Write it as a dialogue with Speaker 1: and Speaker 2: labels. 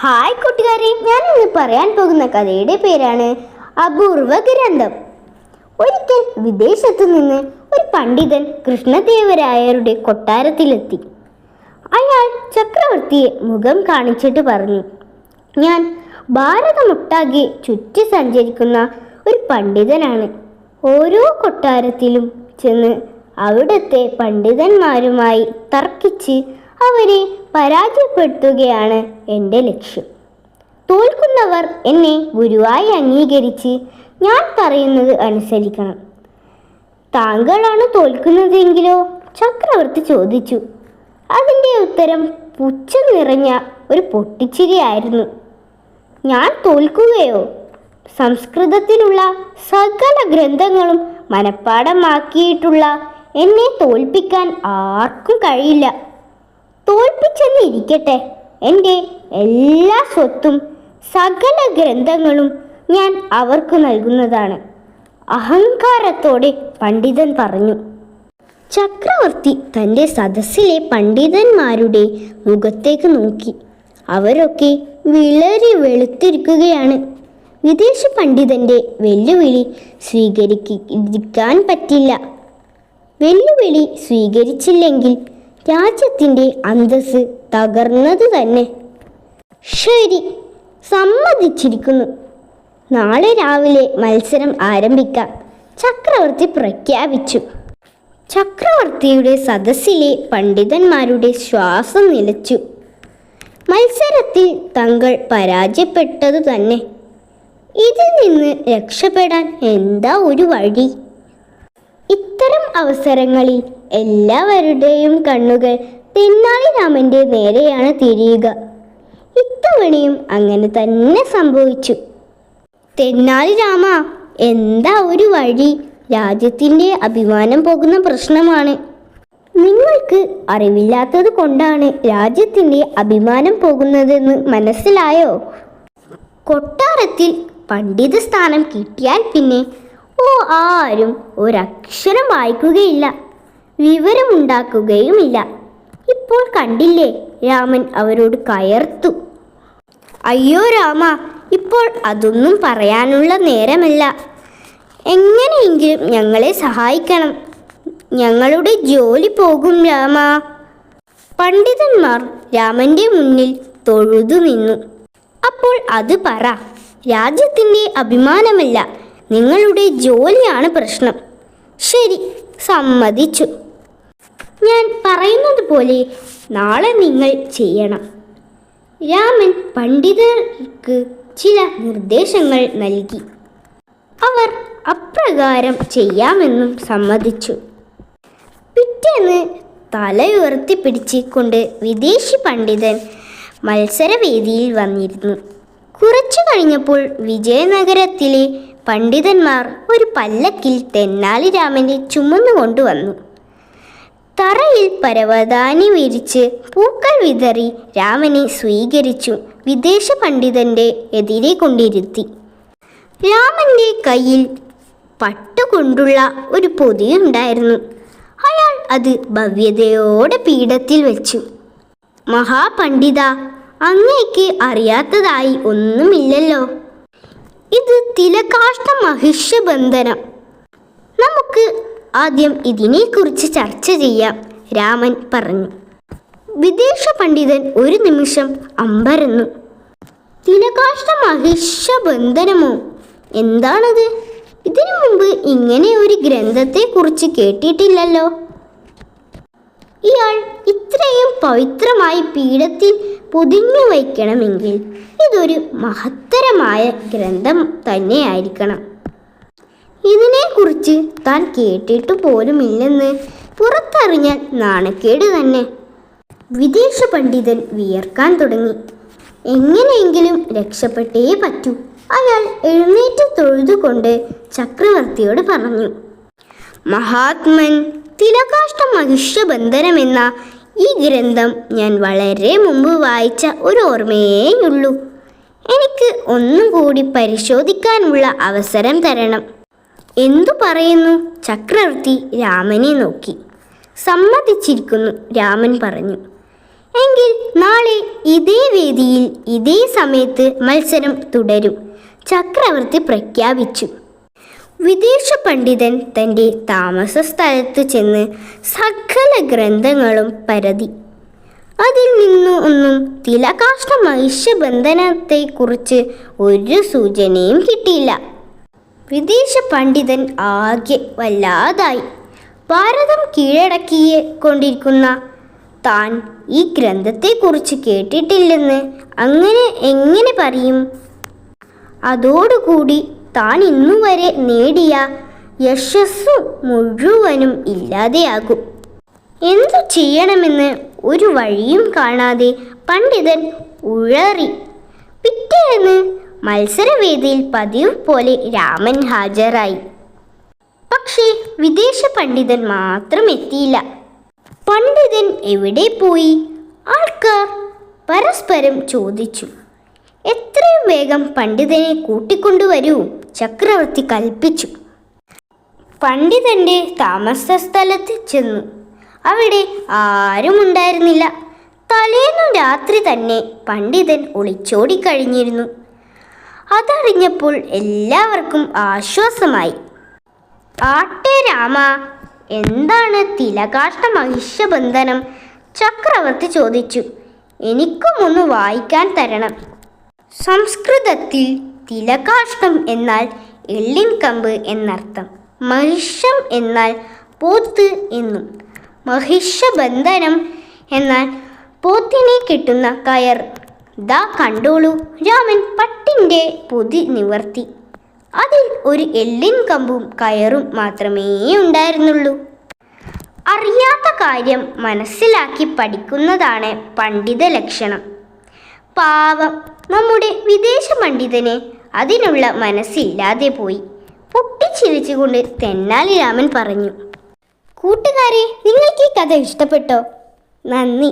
Speaker 1: Hi കൂട്ടുകാരെ, ഞാനിന്ന് പറയാൻ പോകുന്ന കഥയുടെ പേരാണ് അപൂർവ ഗ്രന്ഥം. ഒരിക്കൽ വിദേശത്തു നിന്ന് ഒരു പണ്ഡിതൻ കൃഷ്ണദേവരായരുടെ കൊട്ടാരത്തിലെത്തി. അയാൾ ചക്രവർത്തിയെ മുഖം കാണിച്ചിട്ട് പറഞ്ഞു, ഞാൻ ഭാരതമൊട്ടാകെ ചുറ്റി സഞ്ചരിക്കുന്ന ഒരു പണ്ഡിതനാണ്. ഓരോ കൊട്ടാരത്തിലും ചെന്ന് അവിടുത്തെ പണ്ഡിതന്മാരുമായി തർക്കിച്ച് അവരെ പരാജയപ്പെടുത്തുകയാണ് എൻ്റെ ലക്ഷ്യം. തോൽക്കുന്നവർ എന്നെ ഗുരുവായി അംഗീകരിച്ച് ഞാൻ പറയുന്നത് അനുസരിക്കണം. താങ്കളാണ് തോൽക്കുന്നതെങ്കിലോ? ചക്രവർത്തി ചോദിച്ചു. അതിൻ്റെ ഉത്തരം പുച്ഛം നിറഞ്ഞ ഒരു പൊട്ടിച്ചിരിയായിരുന്നു. ഞാൻ തോൽക്കുകയോ? സംസ്കൃതത്തിലുള്ള സകല ഗ്രന്ഥങ്ങളും മനഃപ്പാഠമാക്കിയിട്ടുള്ള എന്നെ തോൽപ്പിക്കാൻ ആർക്കും കഴിയില്ല. തോൽപ്പിച്ചെന്നിരിക്കട്ടെ, എൻ്റെ എല്ലാ സ്വത്തും സകല ഗ്രന്ഥങ്ങളും ഞാൻ അവർക്ക് നൽകുന്നതാണ്, അഹങ്കാരത്തോടെ പണ്ഡിതൻ പറഞ്ഞു. ചക്രവർത്തി തൻ്റെ സദസ്സിലെ പണ്ഡിതന്മാരുടെ മുഖത്തേക്ക് നോക്കി. അവരൊക്കെ വിളറി വെളുത്തിരിക്കുകയാണ്. വിദേശ പണ്ഡിതൻ്റെ വെല്ലുവിളി സ്വീകരിക്കാൻ പറ്റില്ല. വെല്ലുവിളി സ്വീകരിച്ചില്ലെങ്കിൽ രാജ്യത്തിൻ്റെ അന്തസ്സ് തകർന്നത് തന്നെ. ശരി, സമ്മതിച്ചിരിക്കുന്നു. നാളെ രാവിലെ മത്സരം ആരംഭിക്കാം, ചക്രവർത്തി പ്രഖ്യാപിച്ചു. ചക്രവർത്തിയുടെ സദസ്സിലെ പണ്ഡിതന്മാരുടെ ശ്വാസം നിലച്ചു. മത്സരത്തിൽ തങ്ങൾ പരാജയപ്പെട്ടതു തന്നെ. ഇതിൽ നിന്ന് രക്ഷപ്പെടാൻ എന്താ ഒരു വഴി? ഇത്തരം അവസരങ്ങളിൽ എല്ലാവരുടെയും കണ്ണുകൾ തെന്നാലി രാമൻ്റെ നേരെയാണ് തിരിയുക. ഇത്തവണയും അങ്ങനെ തന്നെ സംഭവിച്ചു. തെന്നാലി രാമ, എന്താ ഒരു വഴി? രാജ്യത്തിൻ്റെ അഭിമാനം പോകുന്ന പ്രശ്നമാണ്. നിങ്ങൾക്ക് അറിവില്ലാത്തത് കൊണ്ടാണ് രാജ്യത്തിൻ്റെ അഭിമാനം പോകുന്നതെന്ന് മനസ്സിലായോ? കൊട്ടാരത്തിൽ പണ്ഡിത സ്ഥാനം കിട്ടിയാൽ പിന്നെ ആരും ഒരക്ഷരം വായിക്കുകയില്ല, വിവരമുണ്ടാക്കുകയുമില്ല. ഇപ്പോൾ കണ്ടില്ലേ? രാമൻ അവരോട് കയർത്തു. അയ്യോ രാമ, ഇപ്പോൾ അതൊന്നും പറയാനുള്ള നേരമല്ല. എങ്ങനെയെങ്കിലും ഞങ്ങളെ സഹായിക്കണം, ഞങ്ങളുടെ ജോലി പോകും രാമ. പണ്ഡിതന്മാർ രാമൻ്റെ മുന്നിൽ തൊഴുതു നിന്നു. അപ്പോൾ അത് പറ, രാജ്യത്തിൻ്റെ അഭിമാനമല്ല, നിങ്ങളുടെ ജോലിയാണ് പ്രശ്നം. ശരി, സമ്മതിച്ചു. ഞാൻ പറയുന്നത് പോലെ നാളെ നിങ്ങൾ ചെയ്യണം. രാമൻ പണ്ഡിതർക്ക് ചില നിർദ്ദേശങ്ങൾ നൽകി. അവർ അപ്രകാരം ചെയ്യാമെന്നും സമ്മതിച്ചു. പിറ്റേന്ന് തലയുയർത്തിപ്പിടിച്ച് കൊണ്ട് വിദേശി പണ്ഡിതൻ മത്സരവേദിയിൽ വന്നിരുന്നു. കുറച്ചു കഴിഞ്ഞപ്പോൾ വിജയനഗരത്തിലെ പണ്ഡിതന്മാർ ഒരു പല്ലക്കിൽ തെന്നാലി രാമനെ ചുമന്നുകൊണ്ടുവന്നു. തറയിൽ പരവതാനി വിരിച്ച് പൂക്കൾ വിതറി രാമനെ സ്വീകരിച്ചു വിദേശ പണ്ഡിതൻ്റെ എതിരെ കൊണ്ടിരുത്തി. രാമൻ്റെ കയ്യിൽ പട്ടുകൊണ്ടുള്ള ഒരു പൊതിയുണ്ടായിരുന്നു. അയാൾ അത് ഭവ്യതയോടെ പീഠത്തിൽ വെച്ചു. മഹാപണ്ഡിത, അങ്ങേക്ക് അറിയാത്തതായി ഒന്നുമില്ലല്ലോ. ഇത് തിലകാഷ്ട മഹിഷബന്ധനം. നമുക്ക് ആദ്യം ഇതിനെക്കുറിച്ച് ചർച്ച ചെയ്യാം, രാമൻ പറഞ്ഞു. വിദേശ പണ്ഡിതൻ ഒരു നിമിഷം അമ്പരന്നു. തിലകാഷ്ട മഹിഷബന്ധനമോ? എന്താണത്? ഇതിനു മുമ്പ് ഇങ്ങനെ ഒരു ഗ്രന്ഥത്തെക്കുറിച്ച് കേട്ടിട്ടില്ലല്ലോ. ഇയാൾ ഇത്രയും പവിത്രമായി പീഠത്തിൽ പൊതിഞ്ഞു വയ്ക്കണമെങ്കിൽ ഇതൊരു മഹത്തരമായ ഗ്രന്ഥം തന്നെയായിരിക്കണം. ഇതിനെക്കുറിച്ച് താൻ കേട്ടിട്ടു പോലുമില്ലെന്ന് പുറത്തറിഞ്ഞാൽ നാണക്കേട് തന്നെ. വിദേശ പണ്ഡിതൻ വിയർക്കാൻ തുടങ്ങി. എങ്ങനെയെങ്കിലും രക്ഷപ്പെട്ടേ പറ്റൂ. അയാൾ എഴുന്നേറ്റ് തൊഴുതുകൊണ്ട് ചക്രവർത്തിയോട് പറഞ്ഞു, മഹാത്മൻ, തിലകാഷ്ട മഹിഷബന്ധനമെന്ന ഈ ഗ്രന്ഥം ഞാൻ വളരെ മുമ്പ് വായിച്ച ഒരു ഓർമ്മയേയുള്ളൂ. എനിക്ക് ഒന്നും കൂടി പരിശോധിക്കാനുള്ള അവസരം തരണം. എന്തു പറയുന്നു? ചക്രവർത്തി രാമനെ നോക്കി. സമ്മതിച്ചിരിക്കുന്നു, രാമൻ പറഞ്ഞു. എങ്കിൽ നാളെ ഇതേ വേദിയിൽ ഇതേ സമയത്ത് മത്സരം തുടരും, ചക്രവർത്തി പ്രഖ്യാപിച്ചു. വിദേശ പണ്ഡിതൻ തൻ്റെ താമസ സ്ഥലത്ത് ചെന്ന് സകല ഗ്രന്ഥങ്ങളും പരതി. അതിൽ ഒന്നും തിലകാഷ്ഠ മഹിഷബന്ധനത്തെക്കുറിച്ച് ഒരു സൂചനയും കിട്ടിയില്ല. വിദേശ പണ്ഡിതൻ ആകെ വല്ലാതായി. ഭാരതം കീഴടക്കിയെ കൊണ്ടിരിക്കുന്ന താൻ ഈ ഗ്രന്ഥത്തെക്കുറിച്ച് കേട്ടിട്ടില്ലെന്ന് എങ്ങനെ പറയും? അതോടുകൂടി താൻ ഇന്നുവരെ നേടിയ യശസ്സു മുഴുവനും ഇല്ലാതെയാകും. എന്തു ചെയ്യണമെന്ന് ഒരു വഴിയും കാണാതെ പണ്ഡിതൻ ഉഴറി. പിറ്റേന്ന് മത്സരവേദിയിൽ പതിവ് പോലെ രാമൻ ഹാജരായി. പക്ഷേ വിദേശ പണ്ഡിതൻ മാത്രം എത്തിയില്ല. പണ്ഡിതൻ എവിടെ പോയി? ആൾക്കാർ പരസ്പരം ചോദിച്ചു. എത്രയും വേഗം പണ്ഡിതനെ കൂട്ടിക്കൊണ്ടുവരൂ, ചക്രവർത്തി കൽപ്പിച്ചു. പണ്ഡിതന്റെ താമസ സ്ഥലത്ത് ചെന്നു. അവിടെ ആരും ഉണ്ടായിരുന്നില്ല. തലേന്നു രാത്രി തന്നെ പണ്ഡിതൻ ഒളിച്ചോടിക്കഴിഞ്ഞിരുന്നു. അതറിഞ്ഞപ്പോൾ എല്ലാവർക്കും ആശ്വാസമായി. ആട്ടെ രാമ, എന്താണ് തിലകാഷ്ഠ മഹിഷബന്ധനം? ചക്രവർത്തി ചോദിച്ചു. എനിക്കും ഒന്ന് വായിക്കാൻ തരണം. സംസ്കൃതത്തിൽ തിലകാഷ്ഠം എന്നാൽ എള്ളിൻ കമ്പ് എന്നർത്ഥം. മഹിഷം എന്നാൽ പോത്ത് എന്നും, മഹിഷബന്ധനം എന്നാൽ പോത്തിനെ കെട്ടുന്ന കയർ. ദാ കണ്ടോളൂ. രാമൻ പട്ടിൻ്റെ പൊതി നിവർത്തി. അതിൽ ഒരു എള്ളിൻ കമ്പും കയറും മാത്രമേ ഉണ്ടായിരുന്നുള്ളൂ. അറിയാത്ത കാര്യം മനസ്സിലാക്കി പഠിക്കുന്നതാണ് പണ്ഡിത ലക്ഷണം. പാവം നമ്മുടെ വിദേശ പണ്ഡിതന് അതിനുള്ള മനസ്സില്ലാതെ പോയി. പൊട്ടിച്ചിരിച്ചുകൊണ്ട് തെന്നാലി രാമൻ പറഞ്ഞു. കൂട്ടുകാരെ, നിങ്ങൾക്ക് ഈ കഥ ഇഷ്ടപ്പെട്ടോ? നന്ദി.